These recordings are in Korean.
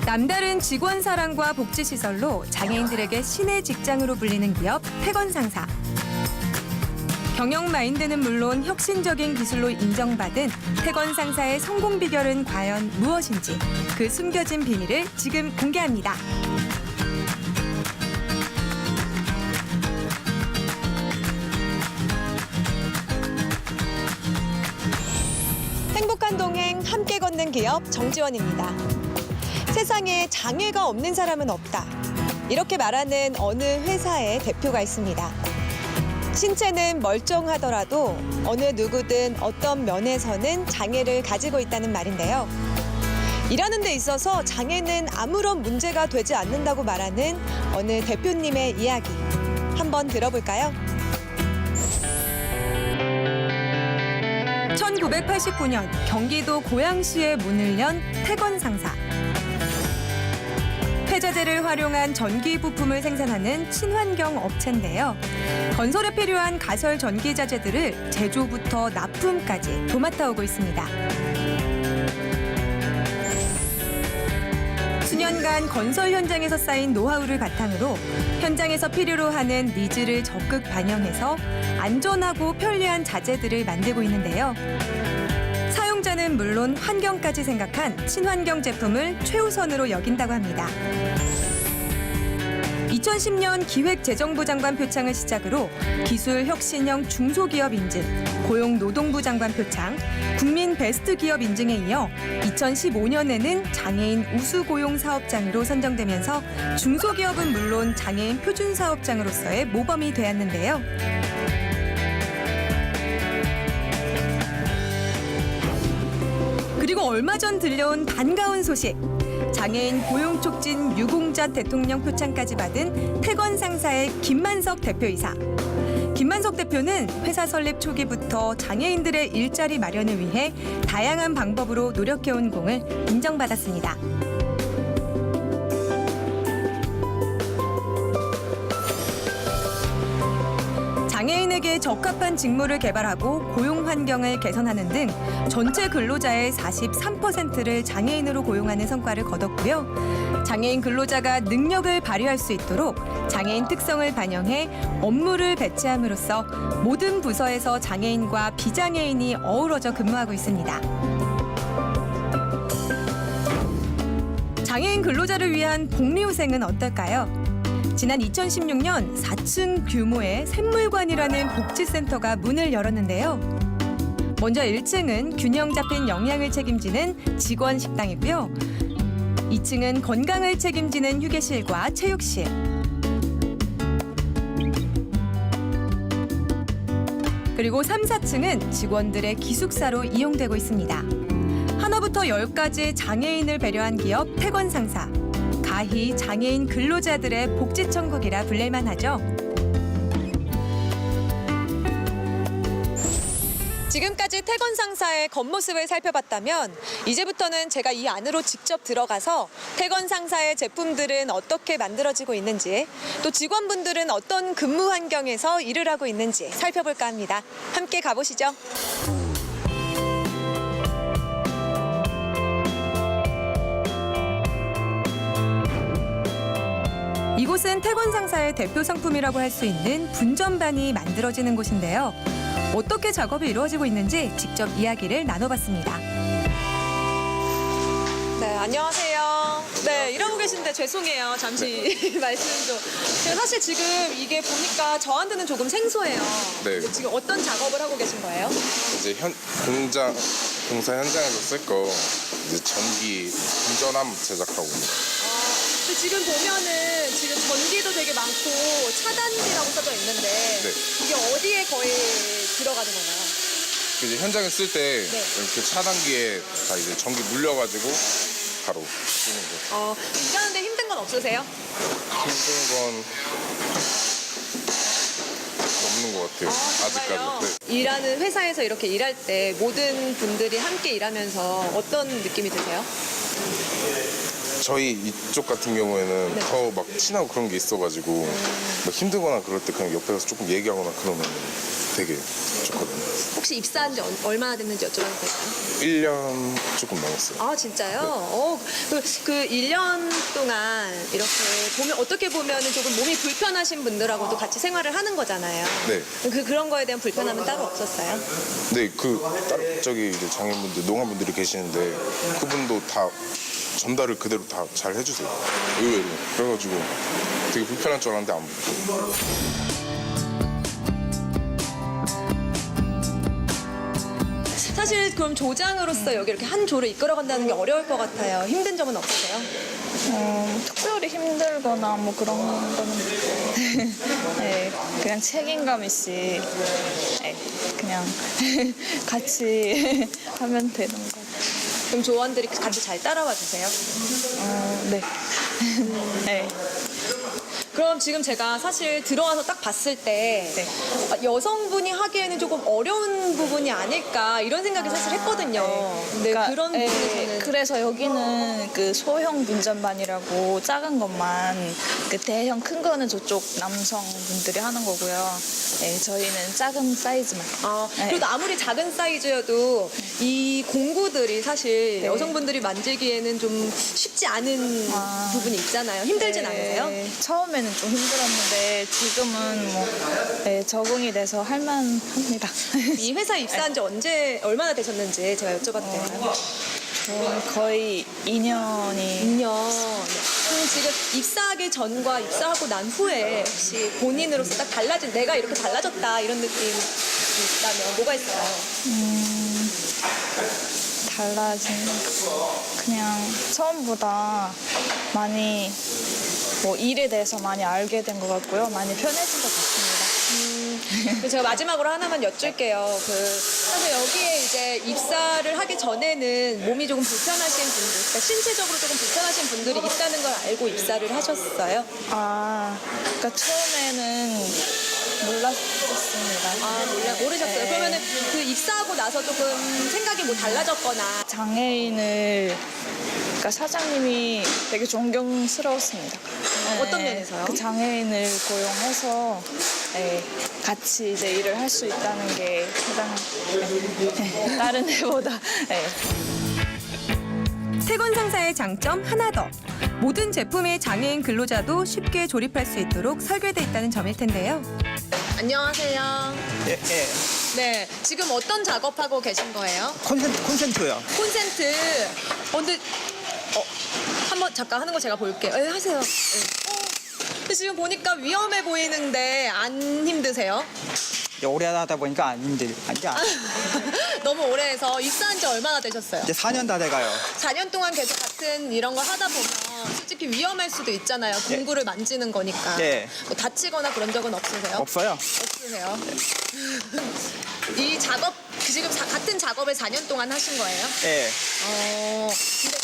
남다른 직원 사랑과 복지 시설로 장애인들에게 신의 직장으로 불리는 기업 태건상사. 경영 마인드는 물론 혁신적인 기술로 인정받은 태건상사의 성공 비결은 과연 무엇인지 그 숨겨진 비밀을 지금 공개합니다. 행복한 동행 함께 걷는 기업 정지원입니다. 세상에 장애가 없는 사람은 없다. 이렇게 말하는 어느 회사의 대표가 있습니다. 신체는 멀쩡하더라도 어느 누구든 어떤 면에서는 장애를 가지고 있다는 말인데요. 일하는 데 있어서 장애는 아무런 문제가 되지 않는다고 말하는 어느 대표님의 이야기 한번 들어볼까요? 1989년 경기도 고양시에 문을 연 태건상사. 폐자재를 활용한 전기 부품을 생산하는 친환경 업체인데요. 건설에 필요한 가설 전기 자재들을 제조부터 납품까지 도맡아 오고 있습니다. 수년간 건설 현장에서 쌓인 노하우를 바탕으로 현장에서 필요로 하는 니즈를 적극 반영해서 안전하고 편리한 자재들을 만들고 있는데요. 사용자는 물론 환경까지 생각한 친환경 제품을 최우선으로 여긴다고 합니다. 2010년 기획재정부 장관 표창을 시작으로 기술혁신형 중소기업 인증, 고용노동부 장관 표창, 국민 베스트 기업 인증에 이어 2015년에는 장애인 우수고용 사업장으로 선정되면서 중소기업은 물론 장애인 표준 사업장으로서의 모범이 되었는데요. 그리고 얼마 전 들려온 반가운 소식. 장애인 고용 촉진 유공자 대통령 표창까지 받은 태건상사의 김만석 대표이사. 김만석 대표는 회사 설립 초기부터 장애인들의 일자리 마련을 위해 다양한 방법으로 노력해온 공을 인정받았습니다. 장애인에게 적합한 직무를 개발하고 고용 환경을 개선하는 등 전체 근로자의 43%를 장애인으로 고용하는 성과를 거뒀고요. 장애인 근로자가 능력을 발휘할 수 있도록 장애인 특성을 반영해 업무를 배치함으로써 모든 부서에서 장애인과 비장애인이 어우러져 근무하고 있습니다. 장애인 근로자를 위한 복리후생은 어떨까요? 지난 2016년 4층 규모의 샘물관이라는 복지센터가 문을 열었는데요. 먼저 1층은 균형 잡힌 영양을 책임지는 직원 식당이고요. 2층은 건강을 책임지는 휴게실과 체육실. 그리고 3, 4층은 직원들의 기숙사로 이용되고 있습니다. 하나부터 10까지 장애인을 배려한 기업 태건상사. 가히 장애인 근로자들의 복지천국이라 불릴만 하죠. 지금까지 태건상사의 겉모습을 살펴봤다면 이제부터는 제가 이 안으로 직접 들어가서 태건상사의 제품들은 어떻게 만들어지고 있는지, 또 직원분들은 어떤 근무 환경에서 일을 하고 있는지 살펴볼까 합니다. 함께 가보시죠. 이곳은 태건상사의 대표 상품이라고 할 수 있는 분전반이 만들어지는 곳인데요. 어떻게 작업이 이루어지고 있는지 직접 이야기를 나눠봤습니다. 네, 안녕하세요. 네, 일하고 계신데 죄송해요. 잠시 말씀 좀. 제가 사실 지금 이게 보니까 저한테는 조금 생소해요. 네. 지금 어떤 작업을 하고 계신 거예요? 이제 공사 현장에서 쓸 거 이제 전기 분전함 제작하고 있습니다. 근데 지금 보면은 지금 전기도 되게 많고 차단기라고 써져 있는데 네. 이게 어디에 거의 들어가는 건가요? 이제 현장에 쓸 때 네. 이렇게 차단기에 다 이제 전기 물려가지고 바로 쓰는 거. 일하는데 힘든 건 없으세요? 힘든 건 없는 것 같아요. 정말요? 아직까지. 네. 일하는 회사에서 이렇게 일할 때 모든 분들이 함께 일하면서 어떤 느낌이 드세요? 저희 이쪽 같은 경우에는 네. 더 막 친하고 그런 게 있어가지고 막 힘들거나 그럴 때 그냥 옆에 가서 조금 얘기하거나 그러면 되게 좋거든요. 혹시 입사한 지 얼마나 됐는지 여쭤봐도 될까요? 1년 조금 넘었어요. 아, 진짜요? 그 1년 동안 이렇게 보면, 어떻게 보면은 조금 몸이 불편하신 분들하고도 같이 생활을 하는 거잖아요. 네. 그런 거에 대한 불편함은 따로 없었어요? 네, 저기 이제 장애인분들, 농아분들이 계시는데 그분도 다 전달을 그대로 다 잘 해주세요. 의외로. 그래가지고 되게 불편할 줄 알았는데 안 불편해요. 사실 그럼 조장으로서 여기 이렇게 한 조를 이끌어간다는 게 어려울 것 같아요. 힘든 점은 없으세요? 특별히 힘들거나 뭐 그런 거는 네, 그냥 책임감 있이 네, 그냥 같이 하면 되는 거. 그럼 조원들이 같이 잘 따라와 주세요? 네. 네. 그럼 지금 제가 사실 들어와서 딱 봤을 때 여성분이 하기에는 조금 어려운 부분이 아닐까 이런 생각이 사실 했거든요. 근데 그러니까, 그런 부분이 저는 그래서 여기는 그 소형 분전반이라고 작은 것만 그 대형 큰 거는 저쪽 남성분들이 하는 거고요. 네, 저희는 작은 사이즈만. 네. 그래도 아무리 작은 사이즈여도 이 공구들이 사실 네. 여성분들이 만지기에는 좀 쉽지 않은 부분이 있잖아요. 힘들진 않으세요? 처음에는 좀 힘들었는데 지금은 뭐 네, 적응이 돼서 할만합니다. 이 회사에 입사한 지 얼마나 되셨는지 제가 여쭤봐도 될까요? 거의 2년이 2년. 그럼 지금 입사하기 전과 입사하고 난 후에 혹시 본인으로서 딱 내가 이렇게 달라졌다 이런 느낌이 있다면 뭐가 있어요? 달라진 그냥 처음보다 많이 뭐 일에 대해서 많이 알게 된 것 같고요. 많이 편해진 것 같습니다. 제가 마지막으로 하나만 여쭐게요. 사실 여기에 이제 입사를 하기 전에는 몸이 조금 불편하신 분들, 그러니까 신체적으로 조금 불편하신 분들이 있다는 걸 알고 입사를 하셨어요? 그러니까 처음에는 몰랐었습니다. 모르셨어요? 네. 그러면은 그 입사하고 나서 조금 생각이 뭐 달라졌거나 그러니까 사장님이 되게 존경스러웠습니다. 어떤 면에서요? 그 장애인을 고용해서 네, 같이 이제 일을 할 수 있다는 게 가장 다른 데보다 네. 세건 상사의 장점 하나 더. 모든 제품의 장애인 근로자도 쉽게 조립할 수 있도록 설계돼 있다는 점일 텐데요. 안녕하세요. 예, 예. 네, 지금 어떤 작업하고 계신 거예요? 콘센트요. 콘센트. 근데 한번 잠깐 하는 거 제가 볼게요. 네, 하세요. 네. 근데 지금 보니까 위험해 보이는데 안 힘드세요? 오래 하다 보니까 안 힘들죠. 너무 오래 해서 입사한 지 얼마나 되셨어요? 이제 4년 다 돼가요. 4년 동안 계속 같은 이런 걸 하다 보면 솔직히 위험할 수도 있잖아요. 공구를 만지는 거니까. 예. 뭐 다치거나 그런 적은 없으세요? 없어요. 없으세요? 이 작업, 지금 같은 작업을 4년 동안 하신 거예요? 예. 근데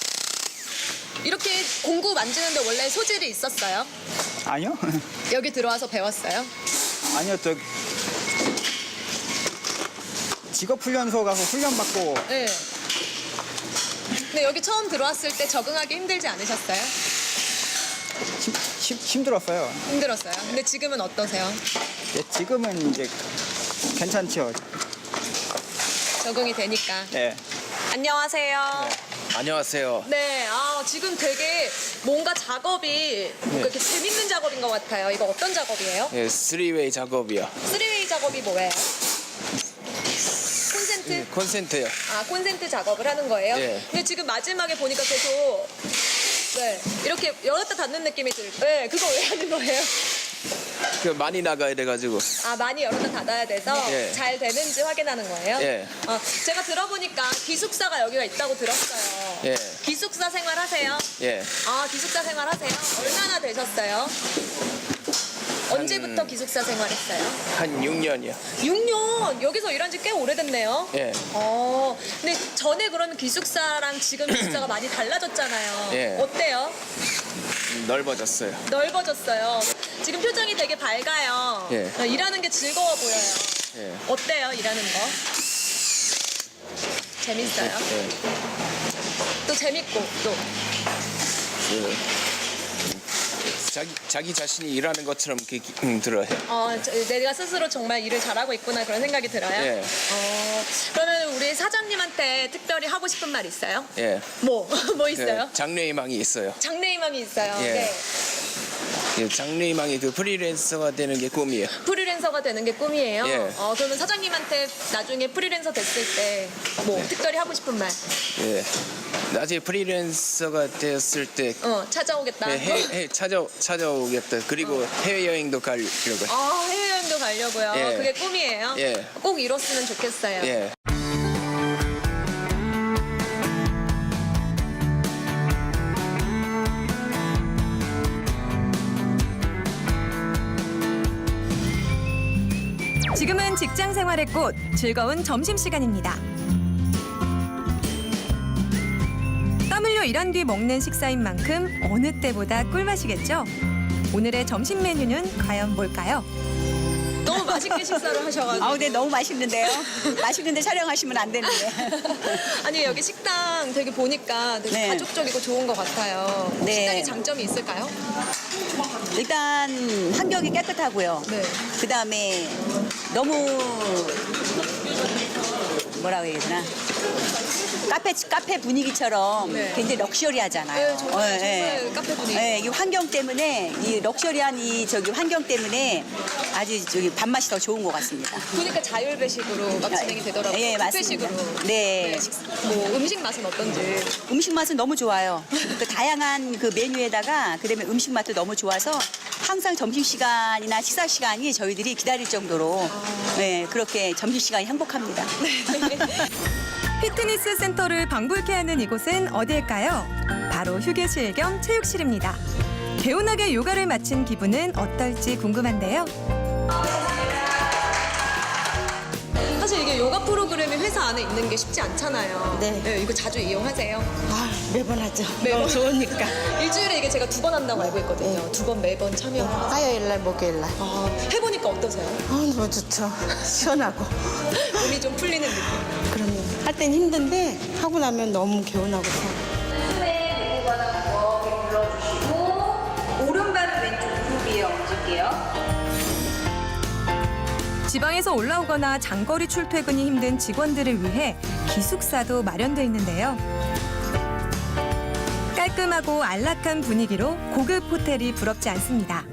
이렇게 공구 만지는데 원래 소질이 있었어요? 아니요. 여기 들어와서 배웠어요? 아니요, 직업훈련소 가서 훈련받고 네. 근데 여기 처음 들어왔을 때 적응하기 힘들지 않으셨어요? 힘들었어요. 힘들었어요. 근데 지금은 어떠세요? 예, 지금은 이제 괜찮죠. 적응이 되니까. 예. 안녕하세요. 안녕하세요. 네, 지금 되게 뭔가 작업이 뭔가 이렇게 재밌는 작업인 것 같아요. 이거 어떤 작업이에요? 예, 3웨이 작업이요. 3웨이 작업이 뭐예요? 콘센트? 콘센트요. 콘센트 작업을 하는 거예요? 네. 근데 지금 마지막에 보니까 계속 이렇게 열었다 닫는 느낌이 네, 그거 왜 하는 거예요? 그 많이 나가야 돼가지고. 많이 열었다 닫아야 돼서 예. 잘 되는지 확인하는 거예요? 예. 제가 들어보니까 기숙사가 여기가 있다고 들었어요. 예. 기숙사 생활하세요? 예. 기숙사 생활하세요? 얼마나 되셨어요? 언제부터 기숙사 생활했어요? 한 6년이요. 6년! 여기서 일한 지 꽤 오래됐네요. 예. 근데 전에 그러면 기숙사랑 지금 기숙사가 많이 달라졌잖아요. 예. 어때요? 넓어졌어요. 넓어졌어요. 지금 표정이 되게 밝아요. 예. 일하는 게 즐거워 보여요. 예. 어때요, 일하는 거? 재밌어요? 예. 또 재밌고, 또. 자기 자신이 일하는 것처럼 들어요. 내가 스스로 정말 일을 잘하고 있구나 그런 생각이 들어요. 예. 그러면 우리 사장님한테 특별히 하고 싶은 말 있어요? 예. 뭐 있어요? 장래희망이 있어요. 장래희망이 있어요. 예. 네. 예, 장래희망이 그 프리랜서가 되는 게 꿈이에요. 프리랜서가 되는 게 꿈이에요. 예. 그러면 사장님한테 나중에 프리랜서 됐을 때 뭐 특별히 하고 싶은 말? 예. 나중에 프리랜서가 되었을 때 찾아오겠다. 찾아오겠다. 그리고 해외여행도 가려고요. 해외여행도 가려고요. 예. 그게 꿈이에요. 예. 꼭 이뤘으면 좋겠어요. 예. 지금은 직장 생활의 꽃, 즐거운 점심시간입니다. 땀 흘려 일한 뒤 먹는 식사인 만큼 어느 때보다 꿀맛이겠죠? 오늘의 점심 메뉴는 과연 뭘까요? 너무 맛있게 식사를 하셔가지고. 아우, 네, 너무 맛있는데요. 맛있는데 촬영하시면 안 되는데. 아니 여기 식당 되게 보니까 되게 네. 가족적이고 좋은 것 같아요. 네. 식당에 장점이 있을까요? 일단 환경이 깨끗하고요. 네. 그다음에 너무 뭐라고 해야 되나? 카페 분위기처럼 네. 굉장히 럭셔리하잖아요. 네, 정말 카페 분위기. 네, 이 환경 때문에 이 럭셔리한 환경 때문에 아주 밥맛이 더 좋은 것 같습니다. 보니까 자율배식으로 막 진행이 되더라고요. 예, 맞습니다. 뷔페식으로. 네. 뭐 음식 맛은 어떤지. 음식 맛은 너무 좋아요. 그 다양한 그 메뉴에다가 그다음에 음식 맛도 너무 좋아서 항상 점심 시간이나 식사 시간이 저희들이 기다릴 정도로 네, 그렇게 점심 시간이 행복합니다. 피트니스 센터를 방불케 하는 이곳은 어디일까요? 바로 휴게실 겸 체육실입니다. 개운하게 요가를 마친 기분은 어떨지 궁금한데요. 사실 이게 요가 프로그램이 회사 안에 있는 게 쉽지 않잖아요. 네. 이거 자주 이용하세요? 아, 매번 하죠. 매번? 너무 좋으니까. 일주일에 이게 제가 2번 한다고 알고 있거든요. 2번 매번 참여. 화요일 날, 목요일 날. 해보니까 어떠세요? 너무 좋죠. 시원하고. 몸이 좀 풀리는 느낌. 그럼요. 할 땐 힘든데 하고 나면 너무 개운하고 좋아요. 지방에서 올라오거나 장거리 출퇴근이 힘든 직원들을 위해 기숙사도 마련돼 있는데요. 깔끔하고 안락한 분위기로 고급 호텔이 부럽지 않습니다.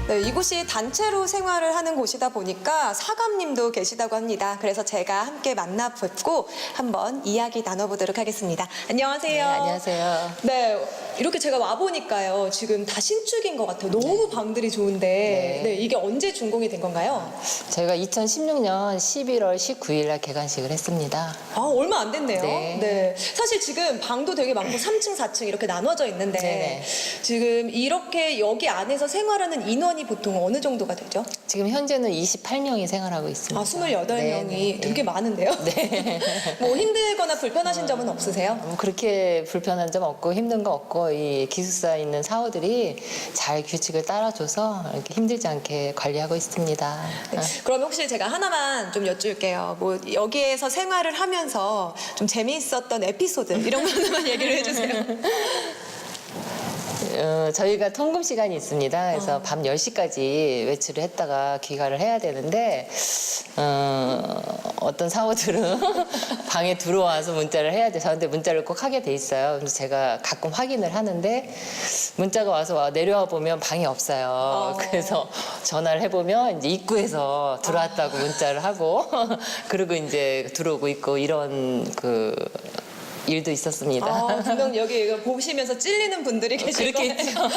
네, 이곳이 단체로 생활을 하는 곳이다 보니까 사감님도 계시다고 합니다. 그래서 제가 함께 만나 뵙고 한번 이야기 나눠보도록 하겠습니다. 안녕하세요. 네, 안녕하세요. 네, 이렇게 제가 와보니까요. 지금 다 신축인 것 같아요. 너무 방들이 좋은데 네, 이게 언제 준공이 된 건가요? 저희가 2016년 11월 19일 날 개관식을 했습니다. 얼마 안 됐네요. 네. 사실 지금 방도 되게 많고 3층, 4층 이렇게 나눠져 있는데 네네. 지금 이렇게 여기 안에서 생활하는 인원이 보통 어느 정도가 되죠? 지금 현재는 28명이 생활하고 있습니다. 28명이 네, 되게 많은데요? 네. 뭐 힘들거나 불편하신 점은 없으세요? 뭐 그렇게 불편한 점 없고 힘든 거 없고 이 기숙사에 있는 사원들이 잘 규칙을 따라줘서 이렇게 힘들지 않게 관리하고 있습니다. 네. 그럼 혹시 제가 하나만 좀 여쭐게요. 뭐 여기에서 생활을 하면서 좀 재미있었던 에피소드 이런 거 하나만 얘기를 해주세요. 저희가 통금 시간이 있습니다. 그래서 밤 10시까지 외출을 했다가 귀가를 해야 되는데 어떤 사원들은 방에 들어와서 문자를 해야 돼. 저한테 문자를 꼭 하게 돼 있어요. 그래서 제가 가끔 확인을 하는데 문자가 와서 내려와 보면 방이 없어요. 그래서 전화를 해보면 이제 입구에서 들어왔다고 문자를 하고 그리고 이제 들어오고 있고 이런 일도 있었습니다. 분명 여기 이거 보시면서 찔리는 분들이 계실 거예요. 그렇겠죠.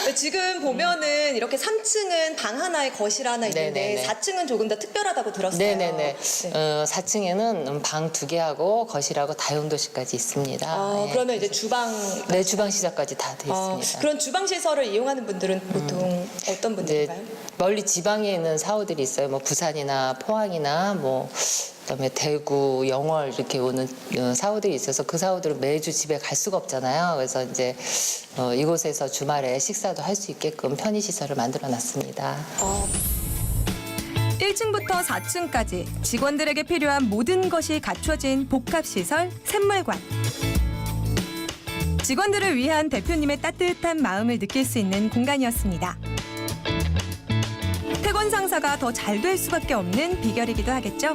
네, 지금 보면은 이렇게 3층은 방 하나에 거실 하나 있는데 네네네. 4층은 조금 더 특별하다고 들었어요. 네네네. 4층에는 방 2개하고 거실하고 다용도실까지 있습니다. 예. 그러면 이제 주방 네, 주방 시설까지 다 돼 있습니다. 그런 주방 시설을 이용하는 분들은 보통 어떤 이제 분들인가요? 멀리 지방에 있는 사오들이 있어요. 뭐 부산이나 포항이나 뭐 그다음에 대구, 영월 이렇게 오는 사오들이 있어서 그 사오들은 매주 집에 갈 수가 없잖아요. 그래서 이제 이곳에서 주말에 식사도 할 수 있게끔 편의 시설을 만들어 놨습니다. 1층부터 4층까지 직원들에게 필요한 모든 것이 갖춰진 복합시설 샘물관. 직원들을 위한 대표님의 따뜻한 마음을 느낄 수 있는 공간이었습니다. 태권 상사가 더 잘 될 수밖에 없는 비결이기도 하겠죠.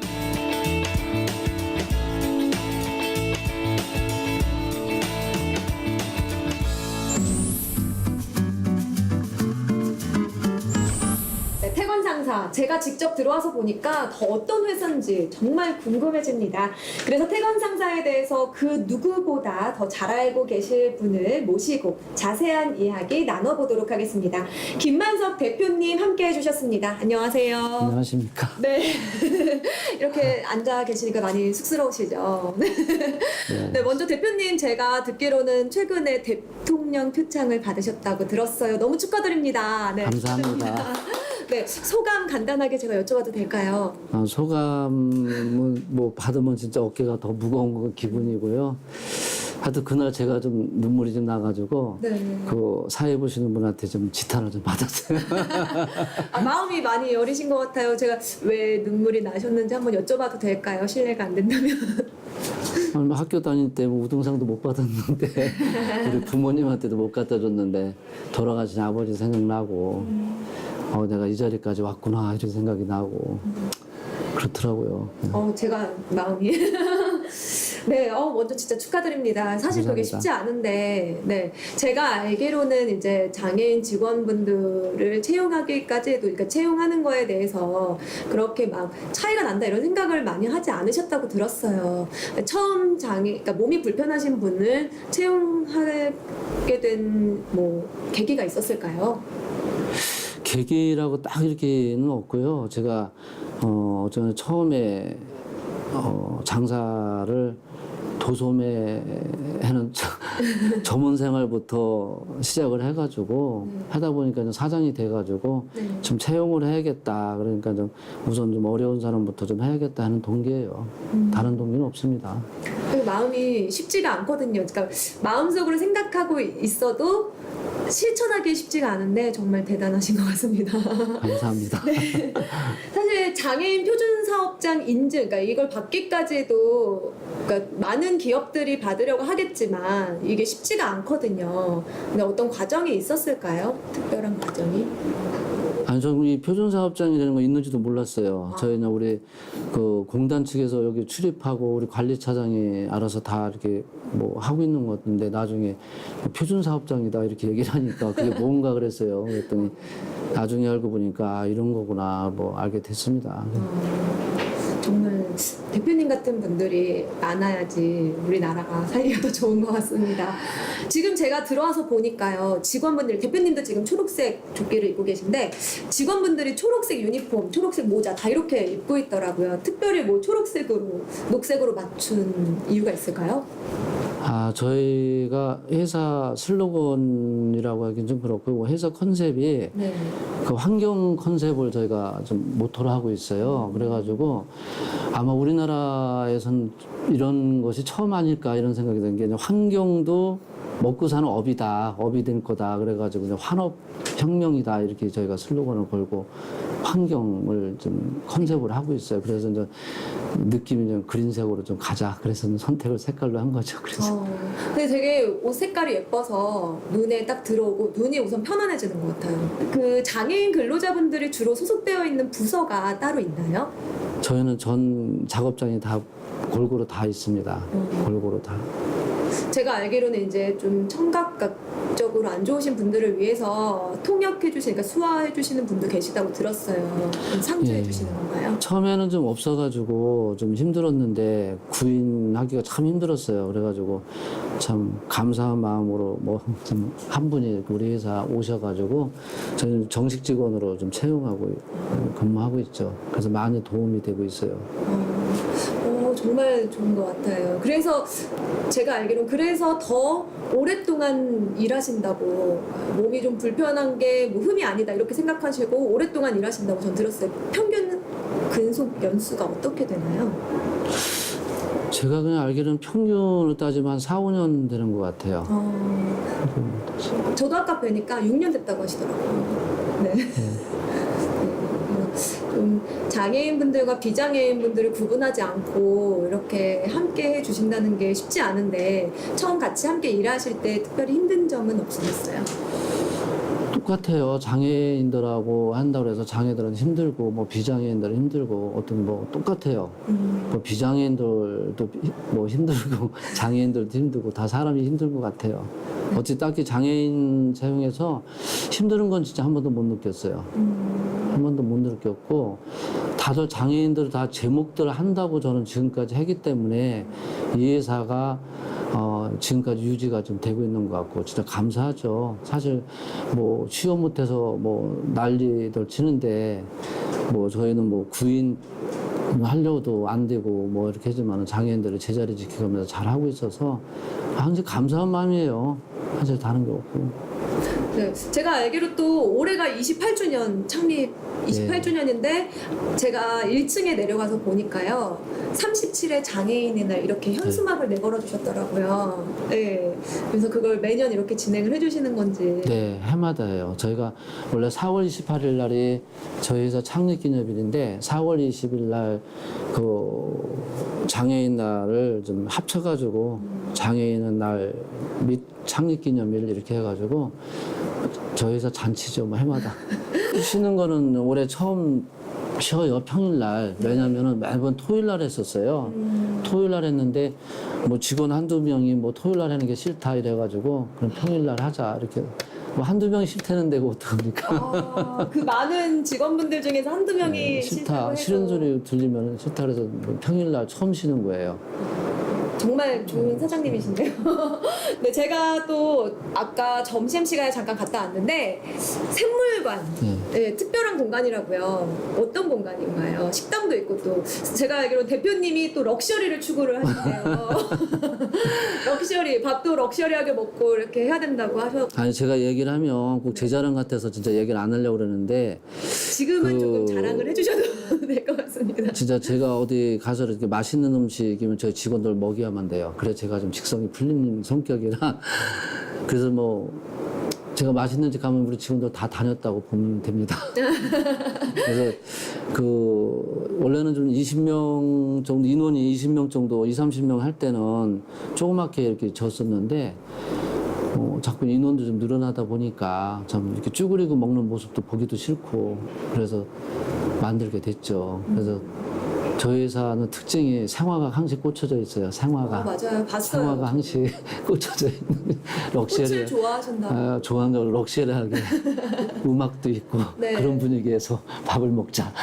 네, 태권 상사 제가 직접 들어와서 보니까 더 어떤 회사인지 정말 궁금해집니다. 그래서 태권 상사에 대해서 그 누구보다 더 잘 알고 계실 분을 모시고 자세한 이야기 나눠보도록 하겠습니다. 김만석 대표님 함께 해주셨습니다. 안녕하세요. 안녕하십니까. 네. 이렇게 앉아 계시니까 많이 쑥스러우시죠? 네, 먼저 대표님 제가 듣기로는 최근에 대통령 표창을 받으셨다고 들었어요. 너무 축하드립니다. 네, 감사합니다. 네, 소감 간단하게 제가 여쭤봐도 될까요? 소감은 뭐 받으면 진짜 어깨가 더 무거운 기분이고요. 하여튼 그날 제가 좀 눈물이 좀 나가지고 네. 그 사회 보시는 분한테 좀 지탄을 좀 받았어요. 아, 마음이 많이 여리신 것 같아요. 제가 왜 눈물이 나셨는지 한번 여쭤봐도 될까요? 실례가 안 된다면. 뭐 학교 다닐 때 뭐 우등상도 못 받았는데 우리 부모님한테도 못 갖다 줬는데 돌아가신 아버지 생각나고 내가 이 자리까지 왔구나 이런 생각이 나고 그렇더라고요. 제가 마음이. 네, 먼저 진짜 축하드립니다. 사실 그게 감사합니다. 쉽지 않은데, 네. 제가 알기로는 이제 장애인 직원분들을 채용하기까지 해도, 그러니까 채용하는 거에 대해서 그렇게 막 차이가 난다 이런 생각을 많이 하지 않으셨다고 들었어요. 처음 그러니까 몸이 불편하신 분을 채용하게 된 뭐 계기가 있었을까요? 계기라고 딱 이렇게는 없고요. 제가 저는 처음에 장사를 도소매하는 점원 생활부터 시작을 해가지고 하다 보니까 사장이 돼가지고 좀 채용을 해야겠다. 그러니까 좀 우선 좀 어려운 사람부터 좀 해야겠다 하는 동기예요. 다른 동기는 없습니다. 그 마음이 쉽지가 않거든요. 그러니까 마음속으로 생각하고 있어도 실천하기 쉽지가 않은데 정말 대단하신 것 같습니다. 감사합니다. 네. 사실 장애인 표준사업장 인증, 그러니까 이걸 받기까지도 그러니까 많은 기업들이 받으려고 하겠지만 이게 쉽지가 않거든요. 근데 어떤 과정이 있었을까요? 특별한 과정이? 아니, 저는 이 표준사업장이라는 거 있는지도 몰랐어요. 저희는 우리 그 공단 측에서 여기 출입하고 우리 관리차장이 알아서 다 이렇게 뭐 하고 있는 것 같은데 나중에 표준사업장이다 이렇게 얘기를 하니까 그게 뭔가 그랬어요. 그랬더니 나중에 알고 보니까 이런 거구나 뭐 알게 됐습니다. 정말 대표님 같은 분들이 많아야지 우리나라가 살기가 더 좋은 것 같습니다. 지금 제가 들어와서 보니까요. 직원분들, 대표님도 지금 초록색 조끼를 입고 계신데 직원분들이 초록색 유니폼, 초록색 모자 다 이렇게 입고 있더라고요. 특별히 뭐 초록색으로, 녹색으로 맞춘 이유가 있을까요? 저희가 회사 슬로건이라고 하긴 좀 그렇고 회사 컨셉이 네. 그 환경 컨셉을 저희가 좀 모토로 하고 있어요. 그래가지고 아마 우리나라에선 이런 것이 처음 아닐까 이런 생각이 드는 게 환경도 먹고 사는 업이다, 업이 될 거다. 그래가지고 이제 환업 혁명이다 이렇게 저희가 슬로건을 걸고 환경을 좀 컨셉으로 하고 있어요. 그래서 이제 느낌이 좀 그린색으로 좀 가자. 그래서 선택을 색깔로 한 거죠. 그래서. 근데 되게 옷 색깔이 예뻐서 눈에 딱 들어오고 눈이 우선 편안해지는 것 같아요. 그 장애인 근로자분들이 주로 소속되어 있는 부서가 따로 있나요? 저희는 전 작업장이 다 골고루 다 있습니다. 골고루 다. 제가 알기로는 이제 좀 청각적으로 안 좋으신 분들을 위해서 통역해 주시는, 그러니까 수화해 주시는 분도 계시다고 들었어요. 좀 상주해 예. 주시는 건가요? 처음에는 좀 없어가지고 좀 힘들었는데 구인하기가 참 힘들었어요. 그래가지고 참 감사한 마음으로 뭐 좀 한 분이 우리 회사 오셔가지고 저는 정식 직원으로 좀 채용하고 근무하고 있죠. 그래서 많이 도움이 되고 있어요. 정말 좋은 것 같아요. 그래서 제가 알기로는 그래서 더 오랫동안 일하신다고, 몸이 좀 불편한 게 뭐 흠이 아니다 이렇게 생각하시고 오랫동안 일하신다고 전 들었어요. 평균 근속 연수가 어떻게 되나요? 제가 그냥 알기로는 평균으로 따지면 한 4, 5년 되는 것 같아요. 저도 아까 뵈니까 6년 됐다고 하시더라고요. 네. 좀 장애인분들과 비장애인분들을 구분하지 않고 이렇게 함께 해주신다는 게 쉽지 않은데 처음 같이 함께 일하실 때 특별히 힘든 점은 없으셨어요? 똑같아요. 장애인들하고 한다고 해서 장애들은 힘들고 뭐 비장애인들은 힘들고 어떤 뭐 똑같아요. 뭐 비장애인들도 뭐 힘들고 장애인들도 힘들고 다 사람이 힘든 것 같아요. 어찌 딱히 장애인 채용해서 힘든 건 진짜 한 번도 못 느꼈어요. 한 번도 못 느꼈고 다들 장애인들 다 제목들 한다고 저는 지금까지 했기 때문에 이 회사가 지금까지 유지가 좀 되고 있는 것 같고 진짜 감사하죠. 사실 뭐 취업 못해서 뭐 난리들 치는데 뭐 저희는 뭐 구인 하려고도 안 되고 뭐 이렇게 하지만 장애인들을 제자리 지키면서 잘 하고 있어서 항상 감사한 마음이에요. 사실 다른 게 없고. 네, 제가 알기로 또 올해가 28주년 창립 28주년인데 제가 1층에 내려가서 보니까요 37회 장애인의 날 이렇게 현수막을 내걸어 주셨더라고요. 네, 그래서 그걸 매년 이렇게 진행을 해주시는 건지. 네, 해마다 해요. 저희가 원래 4월 28일 날이 저희 회사 창립 기념일인데 4월 20일 날 그 장애인 날을 좀 합쳐가지고 장애인의 날 및 창립 기념일 이렇게 해가지고 저희 회사 잔치죠, 뭐 해마다. 쉬는 거는 올해 처음 쉬어요, 평일날. 왜냐면은 매번 토요일날 했었어요. 토요일날 했는데 뭐 직원 한두 명이 뭐 토요일날 하는 게 싫다 이래가지고 그럼 평일날 하자 이렇게. 뭐 한두 명이 싫다는 데고 어떡합니까? 그 많은 직원분들 중에서 한두 명이 네, 싫다고 해서 싫은 소리 들리면 싫다 그래서 평일날 처음 쉬는 거예요. 정말 좋은 사장님이신데요. 네, 제가 또 아까 점심시간에 잠깐 갔다 왔는데 샘물관, 네, 특별한 공간이라고요. 어떤 공간인가요? 식당도 있고 또 제가 알기로 대표님이 또 럭셔리를 추구를 하신대요. 럭셔리, 밥도 럭셔리하게 먹고 이렇게 해야 된다고 하셨고 아니 제가 얘기를 하면 꼭 제 자랑 같아서 진짜 얘기를 안 하려고 그러는데 지금은 조금 자랑을 해주셔도 될 것 같습니다. 진짜 제가 어디 가서 이렇게 맛있는 음식이면 저희 직원들 먹여야만 돼요. 그래 제가 좀 직성이 풀린 성격이라 그래서 뭐 제가 맛있는 집 가면 우리 직원들 다 다녔다고 보면 됩니다. 그래서 그 원래는 좀 20명 정도 인원이 20명 정도 30명 할 때는 조그맣게 이렇게 졌었는데 자꾸 인원도 좀 늘어나다 보니까 참 이렇게 쭈그리고 먹는 모습도 보기도 싫고 그래서 만들게 됐죠. 그래서 저희 회사는 특징이 생화가 항시 꽂혀져 있어요. 생화가. 맞아요. 봤어요. 생화가 항시 꽂혀져 있는 럭셔리. 꽃을 좋아하신다. 좋아하는 걸 럭셔리하게 음악도 있고 네. 그런 분위기에서 밥을 먹자.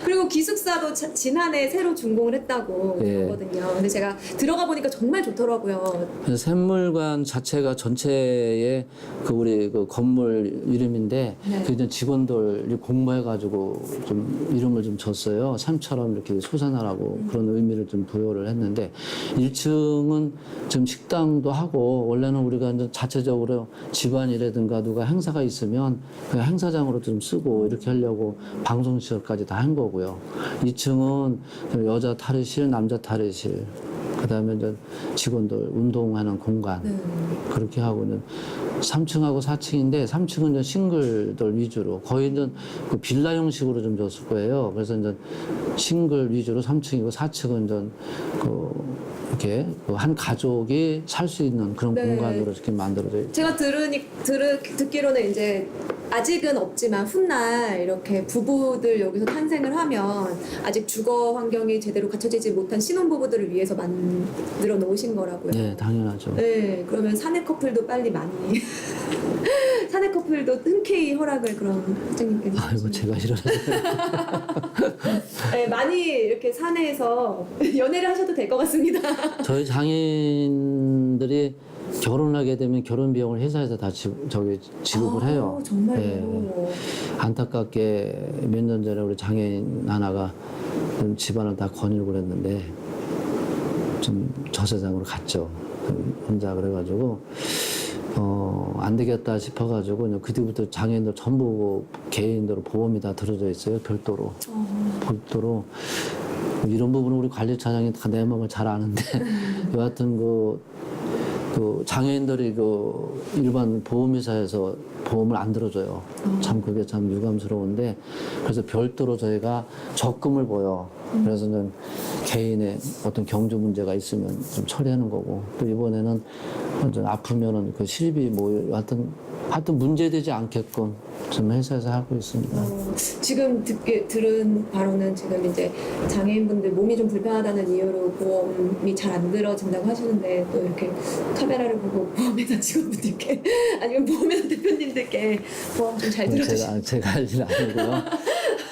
그리고 기숙사도 지난해 새로 준공을 했다고 들었거든요. 근데 제가 들어가 보니까 정말 좋더라고요. 그래서 샘물관 자체가 전체의 그 우리 그 건물 이름인데 그 이제 직원들이 공모해가지고 좀 이름을 좀 줬어요. 샘처럼 이렇게 솟아나라고 그런 의미를 좀 부여를 했는데 1층은 지금 식당도 하고 원래는 우리가 이제 자체적으로 집안이라든가 누가 행사가 있으면 그 행사장으로 좀 쓰고 이렇게 하려고 방송시설까지 다 한 거고요. 2층은 여자 탈의실, 남자 탈의실. 그다음에 이제 직원들 운동하는 공간 그렇게 하고는 3층하고 4층인데 3층은 이제 싱글들 위주로 거의 이제 그 빌라 형식으로 좀 줬을 거예요. 그래서 이제 싱글 위주로 3층이고 4층은 이제 그 이렇게 한 가족이 살 수 있는 그런 공간으로 이렇게 만들어져 있죠. 제가 듣기로는 이제 아직은 없지만 훗날 이렇게 부부들 여기서 탄생을 하면 아직 주거 환경이 제대로 갖춰지지 못한 신혼부부들을 위해서 만들어 놓으신 거라고요. 네, 당연하죠. 네, 그러면 사내 커플도 빨리 많이 사내 커플도 흔쾌히 허락을 그런 사장님께서. 아이고 제가 이러는데. 네, 많이 이렇게 사내에서 연애를 하셔도 될 것 같습니다. 저희 장애인들이 결혼하게 되면 결혼 비용을 회사에서 다 지급을 해요. 정말요? 네. 안타깝게 몇 년 전에 우리 장애인 하나가 좀 집안을 다 거닐고 그랬는데 좀 저세상으로 갔죠. 혼자 그래가지고 안 되겠다 싶어가지고 그 뒤부터 장애인들 전부 개인으로 보험이 다 들어져 있어요. 별도로. 별도로. 이런 부분은 우리 관리차장이 다 내 마음을 잘 아는데 여하튼 그 장애인들이 그 일반 보험회사에서 보험을 안 들어줘요. 참 그게 참 유감스러운데 그래서 별도로 저희가 적금을 보여. 그래서 는 개인의 어떤 경주 문제가 있으면 좀 처리하는 거고 또 이번에는 완전 아프면은 그 실비 뭐 하여튼 문제되지 않게끔 좀 회사에서 하고 있습니다. 지금 들은 바로는 지금 이제 장애인분들 몸이 좀 불편하다는 이유로 보험이 잘 안 들어진다고 하시는데 또 이렇게 카메라를 보고 보험회사 직원분들께 아니면 보험회사 대표님들께 보험 좀 잘 들어주시면 제가 할 일 아니고요.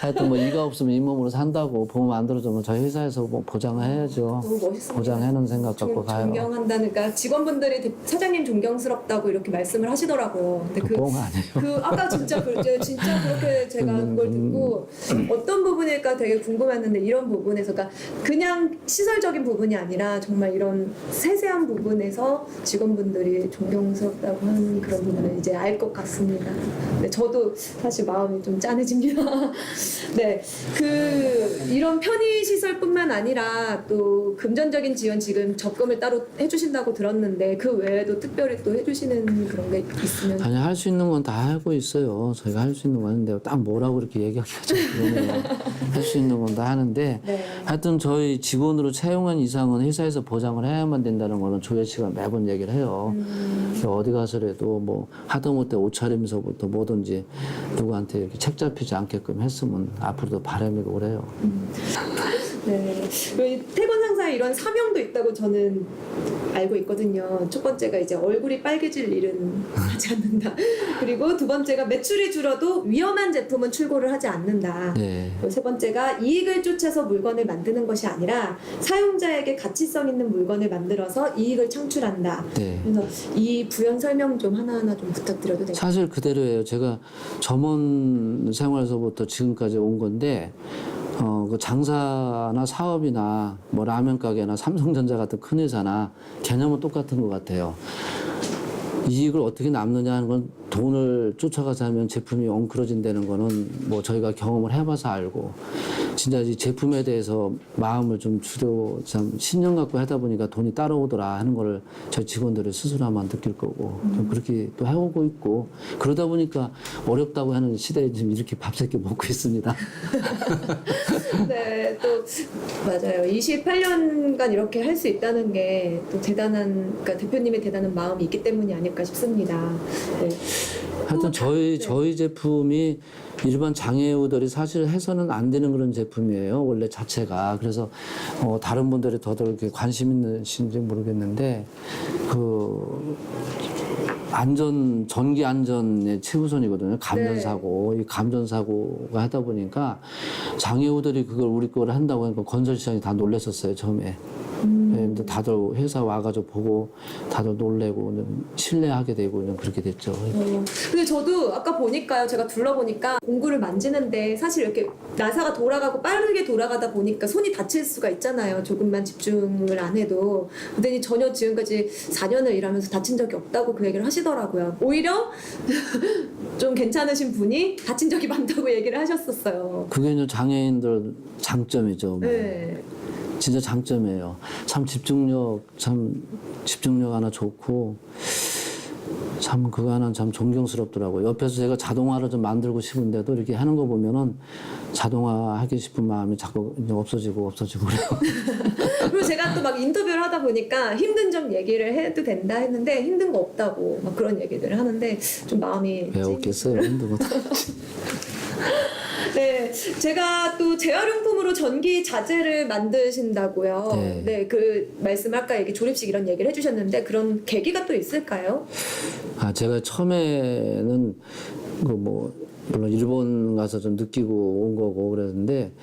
하여튼 뭐 이가 없으면 잇몸으로 산다고 보험 안 들어주면 저희 회사에서 뭐 보장을 해야죠. 너무 멋있습니다. 보장하는 생각 갖고 가요. 존경한다니까 직원분들이 사장님 존경스럽다고 이렇게 말씀을 하시더라고요. 근데 뻥 아니에요. 아까 진짜 그렇게 제가 그걸 듣고 어떤 부분일까 되게 궁금했는데 이런 부분에서 그냥 시설적인 부분이 아니라 정말 이런 세세한 부분에서 직원분들이 존경스럽다고 하는 그런 부분을 이제 알 것 같습니다. 네, 저도 사실 마음이 좀 짠해집니다. 네, 이런 편의시설뿐만 아니라 또 금전적인 지원 지금 적금을 따로 해주신다고 들었는데 그 외에도 특별히 또 해주시는 그런 게 있으면 아니 할 수 있는 건 다 하고 있어요. 저희가 할 수 있는 건 하는데 딱 뭐라고 이렇게 얘기하기가 좀 그러네요. 할 수 있는 건 다 하는데 네. 하여튼 저희 직원으로 채용한 이상은 회사에서 보장을 해야만 된다는 거는 조혜 씨가 매번 얘기를 해요. 어디 가서라도 뭐 하다못해 옷차림서부터 뭐든지 누구한테 이렇게 책 잡히지 않게끔 했으면 앞으로도 바람이 오래요. 네. 그리고 태권 상사에 이런 사명도 있다고 저는 알고 있거든요. 첫 번째가 이제 얼굴이 빨개질 일은 하지 않는다. 그리고 두 번째가 매출이 줄어도 위험한 제품은 출고를 하지 않는다. 네. 그리고 세 번째가 이익을 쫓아서 물건을 만드는 것이 아니라 사용자에게 가치성 있는 물건을 만들어서 이익을 창출한다. 네. 그래서 이 부연 설명 좀 하나하나 좀 부탁드려도 될까요? 사실 그대로예요. 제가 점원 생활에서부터 지금까지 온 건데 그 장사나 사업이나 뭐 라면 가게나 삼성전자 같은 큰 회사나 개념은 똑같은 것 같아요. 이익을 어떻게 남느냐 하는 건 돈을 쫓아가서 하면 제품이 엉클어진다는 거는 뭐 저희가 경험을 해봐서 알고 진짜 이 제품에 대해서 마음을 좀 참 신념 갖고 하다 보니까 돈이 따라오더라 하는 거를 저희 직원들이 스스로 아마 느낄 거고 좀 그렇게 또 해오고 있고 그러다 보니까 어렵다고 하는 시대에 지금 이렇게 밥새끼 먹고 있습니다. 네, 또 맞아요. 28년간 이렇게 할 수 있다는 게 또 그러니까 대표님의 대단한 마음이 있기 때문이 아닐까 싶습니다. 네. 하여튼 저희 제품이 일반 장애우들이 사실 해서는 안 되는 그런 제품이에요. 원래 자체가. 그래서 다른 분들이 더더욱 이렇게 관심 있으신지 모르겠는데 전기 안전의 최우선이거든요. 감전사고. 이 감전사고가 하다 보니까 장애우들이 그걸 우리 거를 한다고 하니까 건설시장이 다 놀랬었어요, 처음에. 네, 근데 다들 회사 와가지고 보고 다들 놀래고 신뢰하게 되고 그렇게 됐죠. 근데 저도 아까 보니까요, 제가 둘러보니까 공구를 만지는데 사실 이렇게 나사가 돌아가고 빠르게 돌아가다 보니까 손이 다칠 수가 있잖아요. 조금만 집중을 안 해도. 근데 전혀 지금까지 4년을 일하면서 다친 적이 없다고 그 얘기를 하시더라고요. 오히려 좀 괜찮으신 분이 다친 적이 많다고 얘기를 하셨었어요. 그게 이제 장애인들 장점이죠. 뭐. 네. 진짜 장점이에요. 참 집중력 하나 좋고 참 그거 하나는 참 존경스럽더라고요. 옆에서 제가 자동화를 좀 만들고 싶은데도 이렇게 하는 거 보면은 자동화 하기 싶은 마음이 자꾸 이제 없어지고 그래요. 그리고 제가 또 막 인터뷰를 하다 보니까 힘든 점 얘기를 해도 된다 했는데 힘든 거 없다고 막 그런 얘기들을 하는데 좀 마음이 왜 없겠어요? 힘든 거. 네, 제가 또 재활용품으로 전기 자재를 만드신다고요. 네. 그 말씀 아까 조립식 이런 얘기를 해주셨는데 그런 계기가 또 있을까요? 제가 처음에는 물론 일본 가서 좀 느끼고 온 거고 그랬는데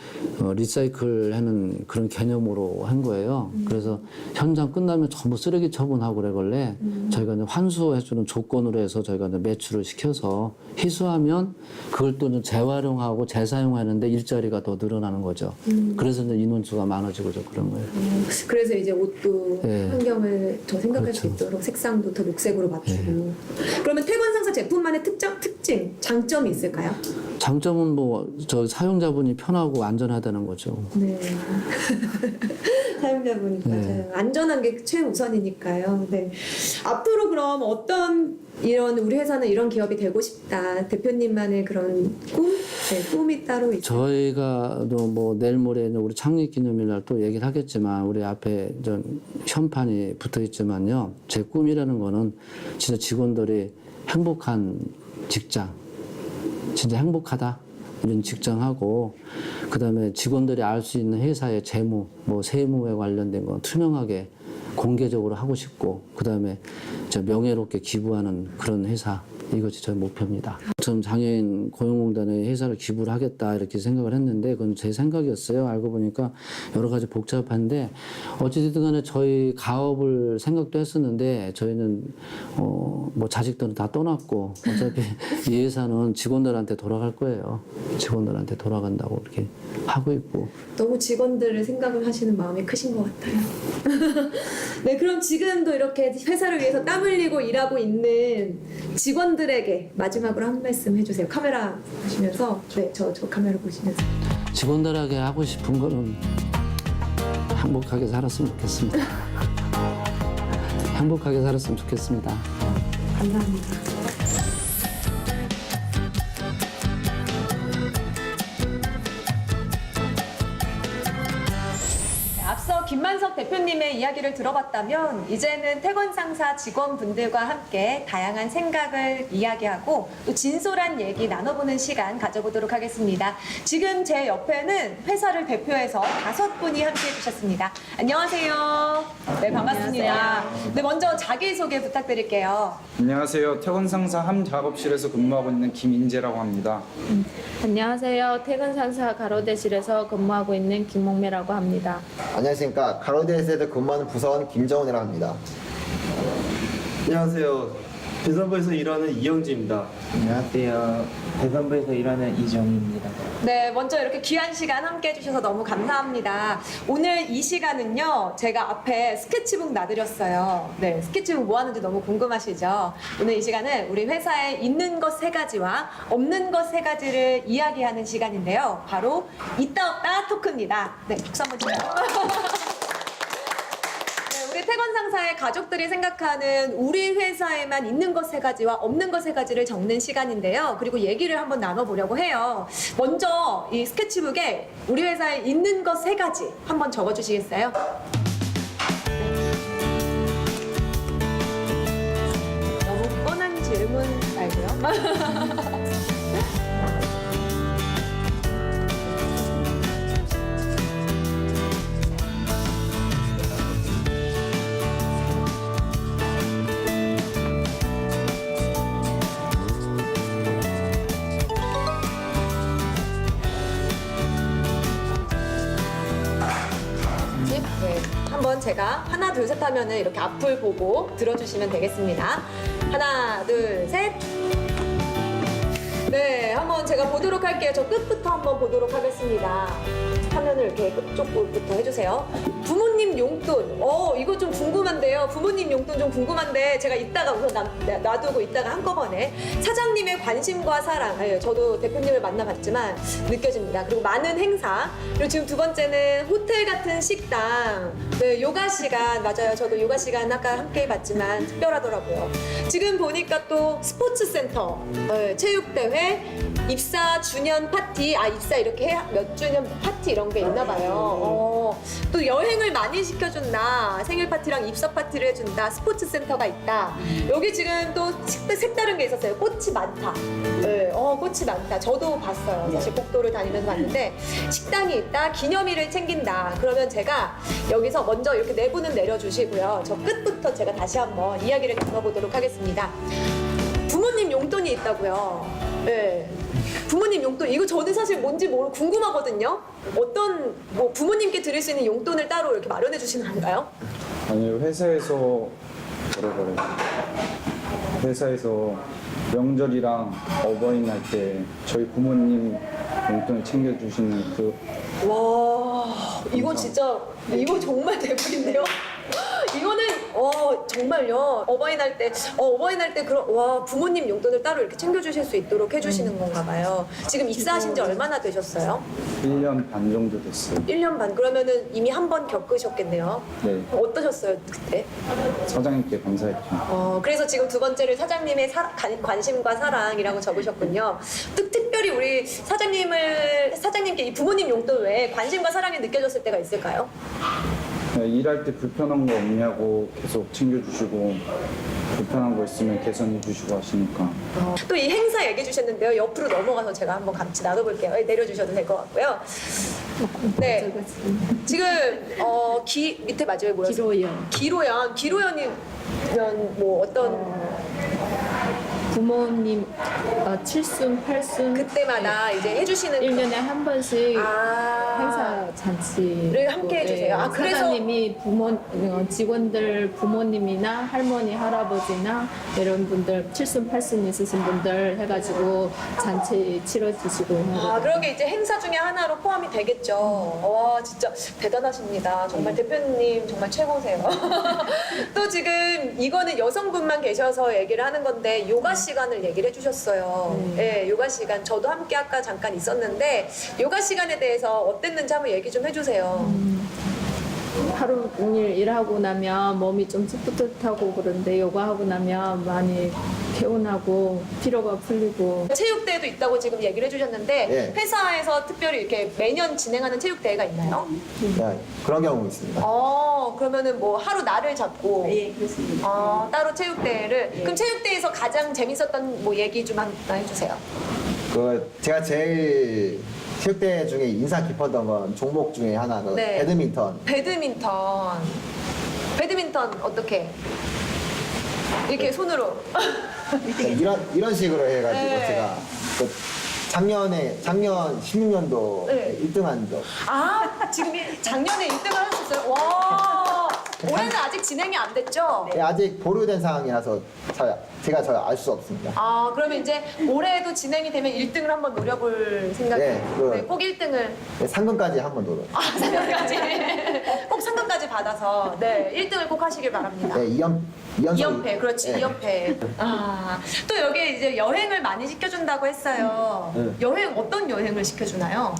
리사이클 하는 그런 개념으로 한 거예요. 그래서 현장 끝나면 전부 쓰레기 처분하고 그래걸래 저희가 이제 환수해주는 조건으로 해서 저희가 이제 매출을 시켜서 희수하면 그걸 또 이제 재활용하고 재사용하는데 일자리가 더 늘어나는 거죠. 그래서 이제 인원수가 많아지고 그런 거예요. 그래서 이제 옷도 네. 환경을 더 생각할 수 그렇죠. 있도록 색상도 더 녹색으로 맞추고. 그러면 태권 상사 제품만의 특징, 장점이 있을까요? 장점은 저 사용자분이 편하고 안전하다는 거죠. 네. 사용자분이 네. 맞아요. 안전한 게 최우선이니까요. 네. 앞으로 그럼 어떤 이런 우리 회사는 이런 기업이 되고 싶다. 대표님만의 그런 꿈이 따로 있죠. 저희가 뭐 내일 모레는 우리 창립 기념일날 또 얘기를 하겠지만 우리 앞에 전 현판이 붙어 있지만요. 제 꿈이라는 거는 진짜 직원들이 행복한 직장, 진짜 행복하다 이런 직장하고 그다음에 직원들이 알 수 있는 회사의 재무, 뭐 세무에 관련된 거 투명하게 공개적으로 하고 싶고 그다음에 저 명예롭게 기부하는 그런 회사 이것이 저의 목표입니다. 전 장애인 고용공단에 회사를 기부를 하겠다 이렇게 생각을 했는데 그건 제 생각이었어요. 알고 보니까 여러 가지 복잡한데 어찌됐든 간에 저희 가업을 생각도 했었는데 저희는 뭐 자식들은 다 떠났고 어차피 이 회사는 직원들한테 돌아갈 거예요. 직원들한테 돌아간다고 이렇게 하고 있고. 너무 직원들을 생각을 하시는 마음이 크신 것 같아요. 네, 그럼 지금도 이렇게 회사를 위해서 땀 흘리고 일하고 있는 직원들에게 마지막으로 한 말씀 해주세요. 카메라 보시면서. 네, 저 카메라 보시면서. 직원들에게 하고 싶은 거는 행복하게 살았으면 좋겠습니다. 행복하게 살았으면 좋겠습니다. 감사합니다. 앞서 김만석 대표님의 이야기를 들어봤다면 이제는 태건 상사 직원분들과 함께 다양한 생각을 이야기하고 또 진솔한 얘기 나눠보는 시간 가져보도록 하겠습니다. 지금 제 옆에는 회사를 대표해서 5분이 함께해 주셨습니다. 안녕하세요. 네, 반갑습니다. 네, 먼저 자기소개 부탁드릴게요. 안녕하세요. 태건상사 함 작업실에서 근무하고 있는 김인재라고 합니다. 안녕하세요. 퇴근 상사 가로대실에서 근무하고 있는 김목매라고 합니다. 안녕하십니까. 가로대에서 근무하는 부서원 김정훈이라고 합니다. 안녕하세요. 배산부에서 일하는 이영지입니다. 안녕하세요. 배산부에서 일하는 이정희입니다. 네, 먼저 이렇게 귀한 시간 함께 해주셔서 너무 감사합니다. 오늘 이 시간은요, 제가 앞에 스케치북 놔드렸어요. 네, 스케치북 뭐 하는지 너무 궁금하시죠? 오늘 이 시간은 우리 회사에 있는 것 3가지와 없는 것 3가지를 이야기하는 시간인데요. 바로 있다 없다 토크입니다. 네, 박수 한번 주세요. 우리 태건 상사의 가족들이 생각하는 우리 회사에만 있는 것 3가지와 없는 것 3가지를 적는 시간인데요. 그리고 얘기를 한번 나눠보려고 해요. 먼저 이 스케치북에 우리 회사에 있는 것 3가지 한번 적어주시겠어요? 너무 뻔한 질문 말고요. 네, 한번 제가 하나 둘 셋 하면은 이렇게 앞을 보고 들어주시면 되겠습니다. 하나 둘 셋. 네, 한번 제가 보도록 할게요. 저 끝부터 한번 보도록 하겠습니다. 화면을 이렇게 끝쪽부터 해주세요. 부모님 용돈. 이거 좀 궁금한데요. 부모님 용돈 좀 궁금한데 제가 이따가 우선 놔두고 이따가 한꺼번에 사장님의 관심과 사랑. 저도 대표님을 만나봤지만 느껴집니다. 그리고 많은 행사. 그리고 지금 2번째는 호텔 같은 식당. 네, 요가 시간. 맞아요. 저도 요가 시간 아까 함께 해봤지만 특별하더라고요. 지금 보니까 또 스포츠 센터, 체육대회, 입사 주년 파티. 입사 이렇게 몇 주년 파티 이런 게 있나 봐요. 또 여행을 많이 시켜준다. 생일 파티랑 입사 파티를 해준다. 스포츠 센터가 있다. 여기 지금 또 색다른 게 있었어요. 꽃이 많다. 네, 꽃이 많다. 저도 봤어요. 사실 복도를 다니면서 봤는데 식당이 있다. 기념일을 챙긴다. 그러면 제가 여기서 먼저 이렇게 내부는 내려주시고요. 저 끝부터 제가 다시 한번 이야기를 나눠보도록 하겠습니다. 부모님 용돈이 있다고요. 네. 부모님 용돈, 이거 저는 사실 뭔지 모르고 궁금하거든요. 어떤 부모님께 드릴 수 있는 용돈을 따로 이렇게 마련해 주시는 건가요? 아니요, 회사에서 명절이랑 어버이날 때 저희 부모님 용돈을 챙겨주시는 그. 와, 이거 진짜 이거 정말 대박인데요. 이거는 정말요? 어버이날 때 그런 와 부모님 용돈을 따로 이렇게 챙겨주실 수 있도록 해주시는 건가 봐요. 지금 입사하신 지 얼마나 되셨어요? 1년 반 정도 됐어요. 1년 반. 그러면은 이미 한 번 겪으셨겠네요. 네. 어떠셨어요 그때? 사장님께 감사했죠. 그래서 지금 두 번째를 사장님의 관심과 사랑이라고 적으셨군요. 특별히 우리 사장님께 이 부모님 용돈 외에 관심과 사랑이 느껴졌을 때가 있을까요? 네, 일할 때 불편한 거 없냐고 계속 챙겨주시고 불편한 거 있으면 개선해 주시고 하시니까. 또 이 행사 얘기해 주셨는데요. 옆으로 넘어가서 제가 한번 같이 나눠볼게요. 내려주셔도 될 것 같고요. 네. 지금 밑에 맞아요? 뭐였어요? 기로연이면 뭐 어떤 부모님 칠순, 팔순 그때마다 이제 해주시는 1년에 한 번씩 행사 잔치를 함께 해주세요. 그래서 사장님이 직원들 부모님이나 할머니, 할아버지나 이런 분들 칠순, 팔순 있으신 분들 해가지고 잔치 치러주시고 그런 게 이제 행사 중에 하나로 포함이 되겠죠. 와 진짜 대단하십니다. 정말 대표님 정말 최고세요. 또 지금 이거는 여성분만 계셔서 얘기를 하는 건데 요가 시간을 얘기를 해주셨어요. 네, 요가 시간 저도 함께 아까 잠깐 있었는데 요가 시간에 대해서 어땠는지 한번 얘기 좀 해주세요. 하루 종일 일하고 나면 몸이 좀 찌뿌듯하고 그런데 요가하고 나면 많이 개운하고 피로가 풀리고. 체육대회도 있다고 지금 얘기를 해주셨는데 네. 회사에서 특별히 이렇게 매년 진행하는 체육대회가 있나요? 네, 그런 경우 있습니다. 그러면은 뭐 하루 날을 잡고 예, 그렇습니다. 따로 체육대회를 그럼 체육대회에서 가장 재밌었던 뭐 얘기 좀 하나 해주세요. 제가 제일 체육대회 중에 인상 깊었던 건 종목 중에 하나, 네. 배드민턴. 배드민턴 어떻게? 이렇게 손으로. 이런 식으로 해가지고 네. 제가 작년 16년도 네. 1등한 적. 지금 작년에 1등을 하셨어요? 와. 올해는 아직 진행이 안 됐죠? 네, 아직 보류된 상황이라서 제가 잘 알 수 없습니다. 그러면 이제 올해도 진행이 되면 1등을 한번 노려볼 생각이에요. 네, 꼭 1등을. 네, 상금까지 한번 노려. 상금까지. 꼭 상금까지 받아서 1등을 꼭 하시길 바랍니다. 네, 2연패, 그렇지, 네. 2연패. 또 여기 이제 여행을 많이 시켜준다고 했어요. 네. 여행, 어떤 여행을 시켜주나요?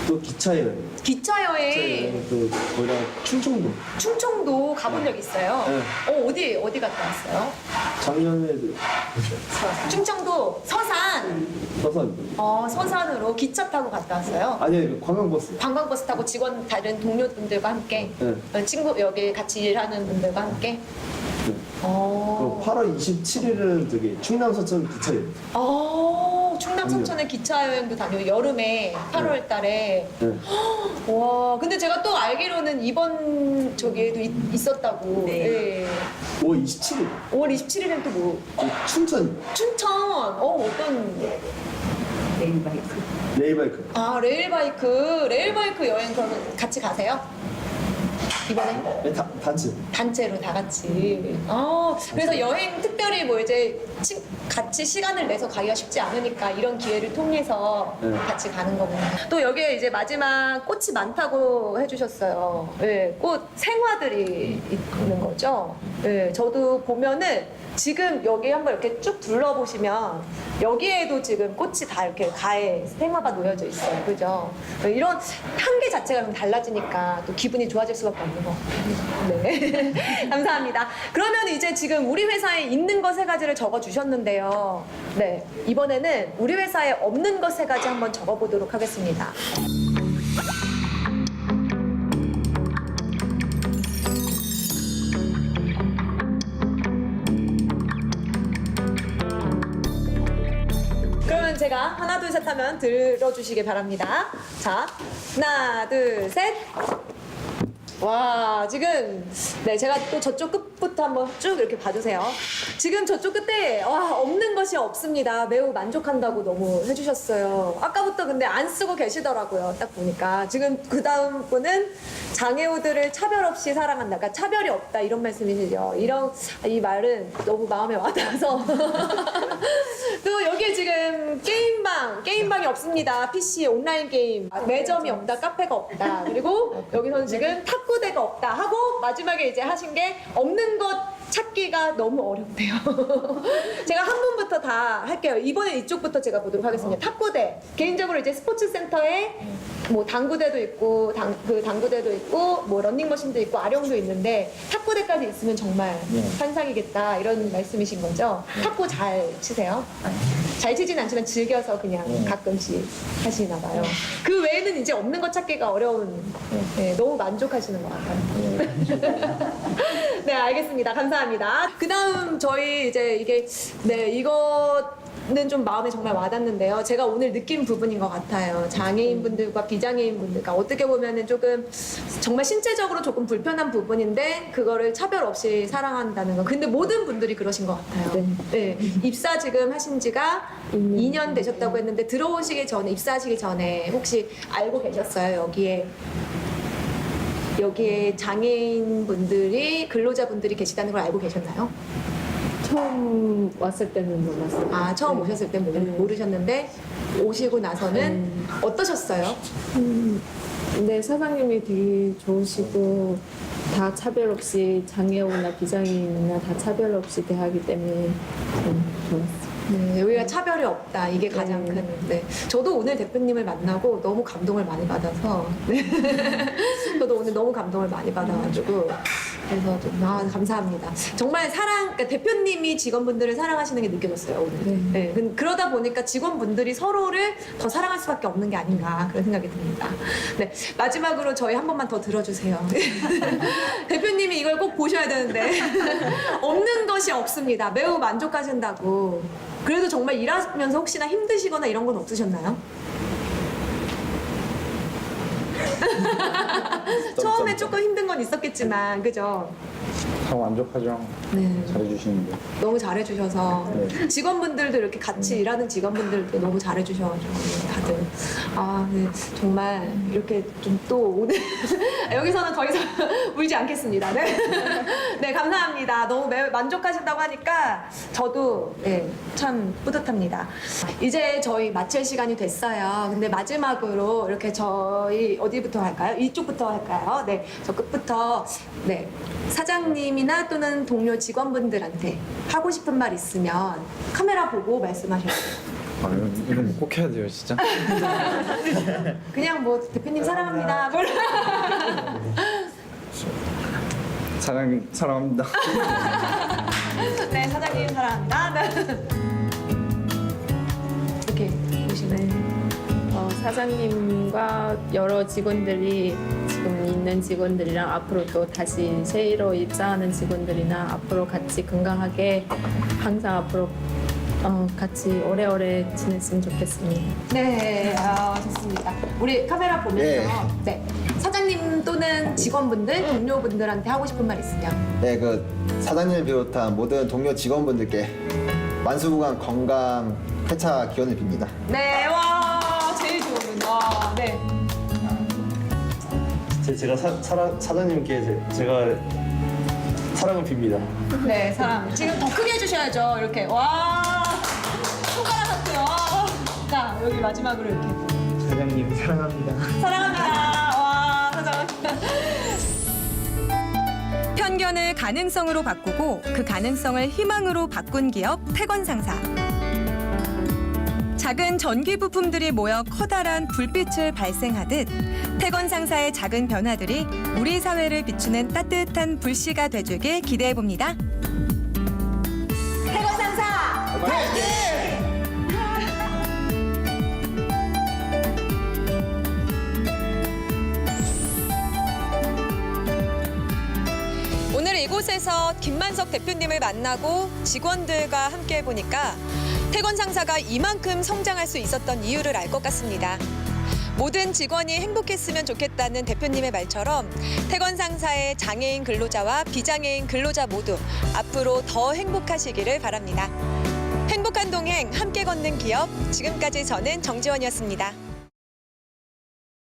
또 기차 여행. 기차 여행. 또 거기다 충청도. 충청도 가본 적 있어요? 네. 어디 갔다 왔어요? 작년에도 충청도 서산. 서산으로 기차 타고 갔다 왔어요? 아니 관광버스. 관광버스 타고 다른 동료분들과 함께? 네. 여기 같이 일하는 분들과 함께? 그럼 8월 27일은 저기 충남 서천 기차 여행. 충남 서천에 기차 여행도 다녀요. 여름에 8월 달에. 와, 근데 제가 또 알기로는 이번 저기에도 있었다고. 네. 5월 27일. 5월 27일엔 또 뭐? 춘천. 어떤? 레일바이크. 레일바이크 여행 그러면 같이 가세요? 이번에? 네, 단체. 단체로 다 같이. 그래서 여행 특별히 뭐 이제 같이 시간을 내서 가기가 쉽지 않으니까 이런 기회를 통해서 같이 가는 거군요. 또 여기에 이제 마지막 꽃이 많다고 해주셨어요. 네, 꽃 생화들이 있는 거죠. 네, 저도 보면은 지금 여기 한번 이렇게 쭉 둘러보시면 여기에도 지금 꽃이 다 이렇게 가에 생화가 놓여져 있어요. 그죠? 이런 향기 자체가 좀 달라지니까 또 기분이 좋아질 수밖에 없는 것 같아요. 네. 감사합니다. 그러면 이제 지금 우리 회사에 있는 것 3가지를 적어 주셨는데요. 네. 이번에는 우리 회사에 없는 것 3가지 한번 적어 보도록 하겠습니다. 그러면 제가 하나 둘 셋 하면 들어주시길 바랍니다. 자, 하나 둘 셋. 와, 지금 제가 또 저쪽 끝부터 한번 쭉 이렇게 봐주세요. 지금 저쪽 끝에 없는 것이 없습니다. 매우 만족한다고 너무 해주셨어요. 아까부터 근데 안 쓰고 계시더라고요. 딱 보니까 지금 그 다음 분은 장애우들을 차별 없이 사랑한다. 그러니까 차별이 없다 이런 말씀이시죠. 이 말은 너무 마음에 와닿아서 또 여기 지금 게임방이 없습니다. PC 온라인 게임 매점이 없다, 카페가 없다. 그리고 여기서는 지금 탁구대가 없다 하고 마지막에 이제 하신 게 없는 것 찾기가 너무 어렵대요. 제가 한 분부터 다 할게요. 이번에 이쪽부터 제가 보도록 하겠습니다. 탁구대. 개인적으로 이제 스포츠 센터에 뭐 당구대도 있고 당구대도 있고 뭐 런닝머신도 있고 아령도 있는데 탁구대까지 있으면 정말 환상이겠다 이런 말씀이신 거죠? 탁구 잘 치세요? 잘 치진 않지만 즐겨서 그냥 가끔씩 하시나 봐요. 그 외에는 이제 없는 것 찾기가 어려운 너무 만족하시는 것 같아요. 네, 알겠습니다. 감사합니다. 그 다음 저희 이제 이거는 좀 마음에 정말 와닿는데요. 제가 오늘 느낀 부분인 것 같아요. 장애인분들과 비장애인분들과 어떻게 보면은 조금 정말 신체적으로 조금 불편한 부분인데 그거를 차별 없이 사랑한다는 거. 근데 모든 분들이 그러신 것 같아요. 네. 입사 지금 하신 지가 2년 되셨다고 했는데 들어오시기 전에 입사하시기 전에 혹시 알고 계셨어요? 여기에 장애인분들이 근로자분들이 계시다는 걸 알고 계셨나요? 처음 왔을 때는 몰랐어요. 아, 처음 오셨을 때 모르셨는데 오시고 나서는 어떠셨어요? 네, 사장님이 되게 좋으시고 다 차별 없이 장애우나 비장애인이나 다 차별 없이 대하기 때문에 좋았어요. 네, 여기가 차별이 없다. 이게 가장 큰. 네. 저도 오늘 대표님을 만나고 너무 감동을 많이 받아서. 네. 저도 오늘 너무 감동을 많이 받아가지고. 그래서 좀, 감사합니다. 정말 그러니까 대표님이 직원분들을 사랑하시는 게 느껴졌어요, 오늘. 네. 그러다 보니까 직원분들이 서로를 더 사랑할 수밖에 없는 게 아닌가 그런 생각이 듭니다. 네. 마지막으로 저희 한 번만 더 들어주세요. 대표님이 이걸 꼭 보셔야 되는데. 없는 것이 없습니다. 매우 만족하신다고. 그래도 정말 일하면서 혹시나 힘드시거나 이런 건 없으셨나요? 처음에 조금 힘든 건 있었겠지만, 그죠? 다 만족하죠. 네. 잘해주시는데. 너무 잘해주셔서 직원분들도 이렇게 같이 일하는 직원분들도 너무 잘해주셔가지고 다들 네, 정말 이렇게 좀 또 오늘 여기서는 더 이상 울지 않겠습니다. 네, 네 감사합니다. 너무 만족하신다고 하니까 저도 참 뿌듯합니다. 이제 저희 마칠 시간이 됐어요. 근데 마지막으로 이렇게 저희 어디부터 할까요? 이쪽부터 할까요? 네, 저 끝부터 사장님이나 또는 동료 직원분들한테 하고 싶은 말 있으면 카메라 보고 말씀하셔요. 이건 꼭 해야 돼요, 진짜. 그냥 뭐 대표님 사랑합니다. 사장님 사랑합니다. 네, 사장님 사랑합니다. 네. 이렇게 보시면 사장님과 여러 직원들이 지금 있는 직원들이랑 앞으로 또 다시 새로 입사하는 직원들이나 앞으로 같이 건강하게 항상 앞으로 같이 오래오래 지냈으면 좋겠습니다. 네, 좋습니다. 우리 카메라 보면서 사장님 또는 직원분들, 동료분들한테 하고 싶은 말 있으면 네, 그 사장님을 비롯한 모든 동료 직원분들께 만수무강 건강 회차 기원을 빕니다. 네, 와 제일 좋은 네. 제가 사장님께 제가 사랑을 빕니다. 네, 사랑. 지금 더 크게 해주셔야죠. 이렇게 와 손가락 하트요. 자, 여기 마지막으로 이렇게 사장님 사랑합니다. 사랑합니다. 와, 사랑합니다. 편견을 가능성으로 바꾸고 그 가능성을 희망으로 바꾼 기업 태건상사. 작은 전기 부품들이 모여 커다란 불빛을 발생하듯 태건상사의 작은 변화들이 우리 사회를 비추는 따뜻한 불씨가 돼주길 기대해봅니다. 태건상사 화이팅! 오늘 이곳에서 김만석 대표님을 만나고 직원들과 함께 해보니까 태건상사가 이만큼 성장할 수 있었던 이유를 알 것 같습니다. 모든 직원이 행복했으면 좋겠다는 대표님의 말처럼 태건상사의 장애인 근로자와 비장애인 근로자 모두 앞으로 더 행복하시기를 바랍니다. 행복한 동행 함께 걷는 기업, 지금까지 저는 정지원이었습니다.